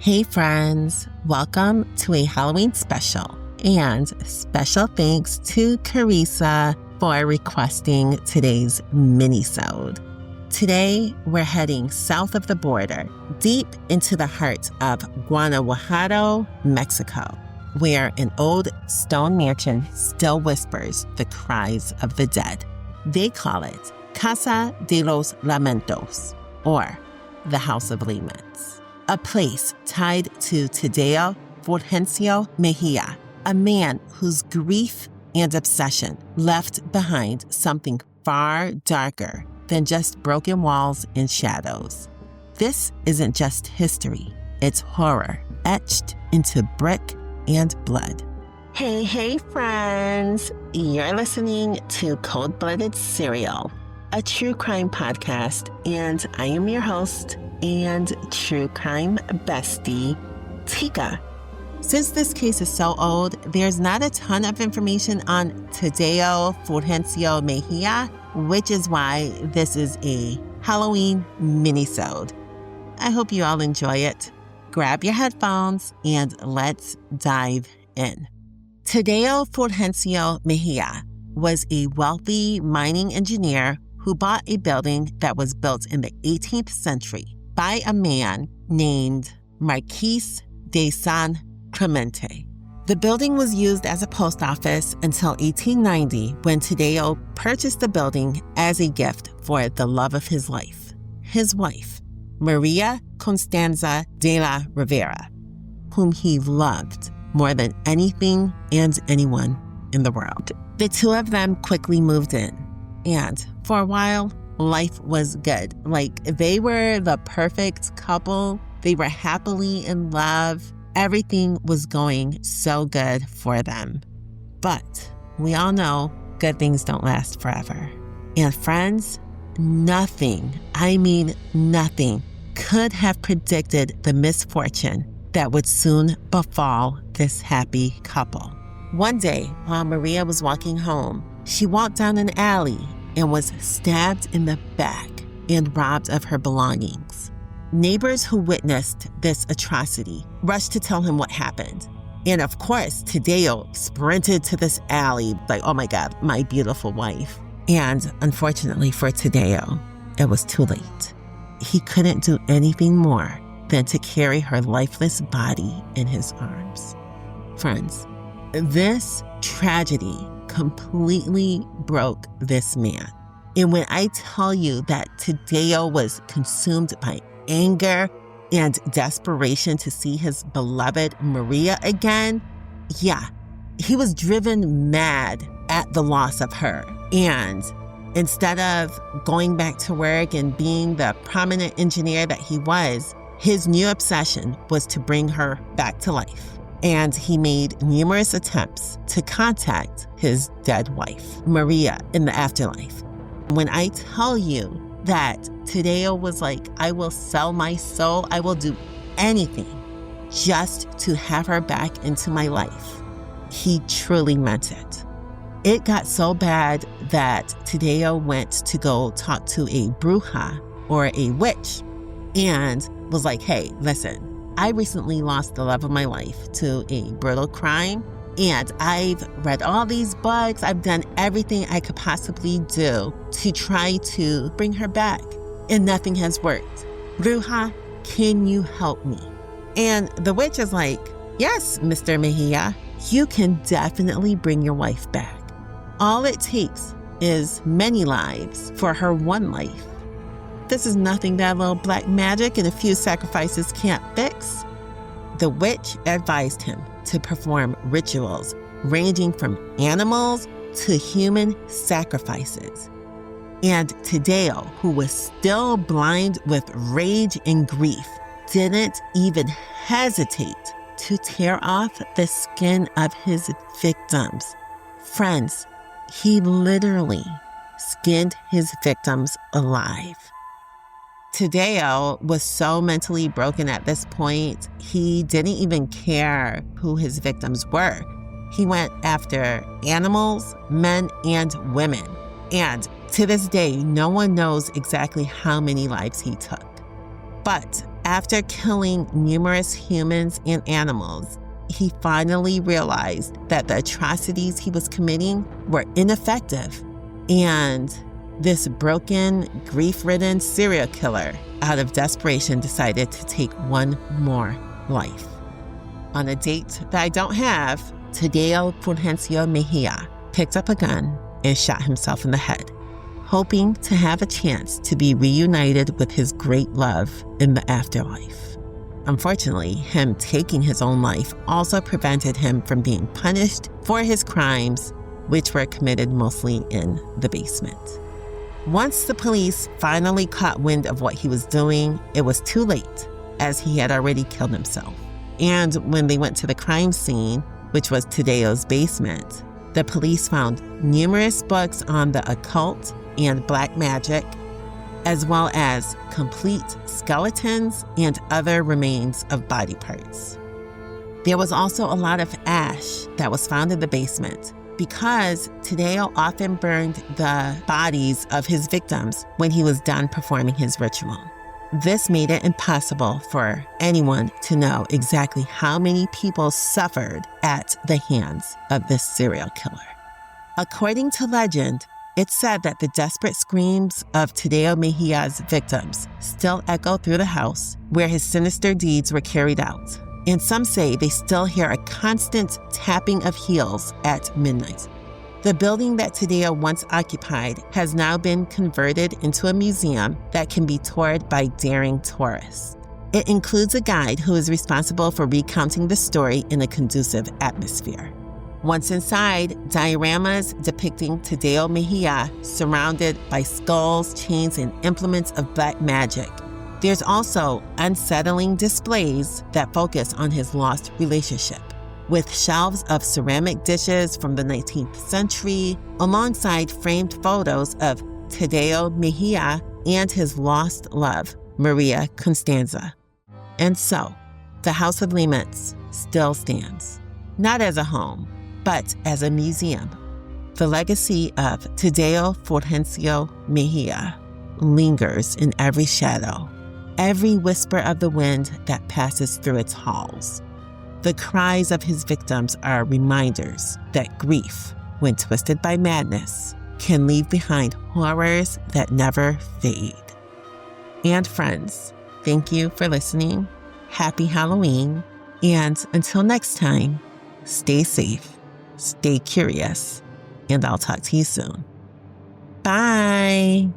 Hey friends, welcome to a Halloween special, and special thanks to Carissa for requesting today's mini-sode. Today, we're heading south of the border, deep into the heart of Guanajuato, Mexico, where an old stone mansion still whispers the cries of the dead. They call it Casa de los Lamentos, or the House of Laments. A place tied to Tadeo Fulgencio Mejía, a man whose grief and obsession left behind something far darker than just broken walls and shadows. This isn't just history, it's horror etched into brick and blood. Hey friends! You're listening to Cold-Blooded Serial, a true crime podcast, and I am your host and true crime bestie, Tika. Since this case is so old, there's not a ton of information on Tadeo Fulgencio Mejía, which is why this is a Halloween mini-sode. I hope you all enjoy it. Grab your headphones and let's dive in. Tadeo Fulgencio Mejía was a wealthy mining engineer who bought a building that was built in the 18th century by a man named Marquis de San Clemente. The building was used as a post office until 1890, when Tadeo purchased the building as a gift for the love of his life, his wife, Maria Constanza de la Rivera, whom he loved more than anything and anyone in the world. The two of them quickly moved in, and for a while, life was good. Like, they were the perfect couple. They were happily in love. Everything was going so good for them. But we all know good things don't last forever. And friends, nothing, I mean nothing, could have predicted the misfortune that would soon befall this happy couple. One day, while Maria was walking home, she walked down an alley and was stabbed in the back and robbed of her belongings. Neighbors who witnessed this atrocity rushed to tell him what happened. And of course, Tadeo sprinted to this alley like, oh my God, my beautiful wife. And unfortunately for Tadeo, it was too late. He couldn't do anything more than to carry her lifeless body in his arms. Friends, this tragedy completely broke this man. And when I tell you that Tadeo was consumed by anger and desperation to see his beloved Maria again, yeah, he was driven mad at the loss of her. And instead of going back to work and being the prominent engineer that he was, his new obsession was to bring her back to life. And he made numerous attempts to contact his dead wife, Maria, in the afterlife. When I tell you that Tadeo was like, I will sell my soul, I will do anything just to have her back into my life, he truly meant it. It got so bad that Tadeo went to go talk to a bruja, or a witch, and was like, hey, listen, I recently lost the love of my life to a brutal crime, and I've read all these books. I've done everything I could possibly do to try to bring her back, and nothing has worked. Bruja, can you help me? And the witch is like, yes, Mr. Mejía, you can definitely bring your wife back. All it takes is many lives for her one life. This is nothing that a little black magic and a few sacrifices can't fix. The witch advised him to perform rituals ranging from animals to human sacrifices. And Tadeo, who was still blind with rage and grief, didn't even hesitate to tear off the skin of his victims. Friends, he literally skinned his victims alive. Tadeo was so mentally broken at this point, he didn't even care who his victims were. He went after animals, men, and women. And to this day, no one knows exactly how many lives he took. But after killing numerous humans and animals, he finally realized that the atrocities he was committing were ineffective. And this broken, grief-ridden serial killer, out of desperation, decided to take one more life. On a date that I don't have, Tadeo Fulgencio Mejía picked up a gun and shot himself in the head, hoping to have a chance to be reunited with his great love in the afterlife. Unfortunately, him taking his own life also prevented him from being punished for his crimes, which were committed mostly in the basement. Once the police finally caught wind of what he was doing, it was too late, as he had already killed himself. And when they went to the crime scene, which was Tadeo's basement, the police found numerous books on the occult and black magic, as well as complete skeletons and other remains of body parts. There was also a lot of ash that was found in the basement because Tadeo often burned the bodies of his victims when he was done performing his ritual. This made it impossible for anyone to know exactly how many people suffered at the hands of this serial killer. According to legend, it's said that the desperate screams of Tadeo Mejia's victims still echo through the house where his sinister deeds were carried out. And some say they still hear a constant tapping of heels at midnight. The building that Tadeo once occupied has now been converted into a museum that can be toured by daring tourists. It includes a guide who is responsible for recounting the story in a conducive atmosphere. Once inside, dioramas depicting Tadeo Mejía surrounded by skulls, chains, and implements of black magic. There's also unsettling displays that focus on his lost relationship, with shelves of ceramic dishes from the 19th century, alongside framed photos of Tadeo Mejía and his lost love, Maria Constanza. And so, the House of Laments still stands, not as a home, but as a museum. The legacy of Tadeo Fulgencio Mejía lingers in every shadow, every whisper of the wind that passes through its halls. The cries of his victims are reminders that grief, when twisted by madness, can leave behind horrors that never fade. And friends, thank you for listening. Happy Halloween. And until next time, stay safe, stay curious, and I'll talk to you soon. Bye.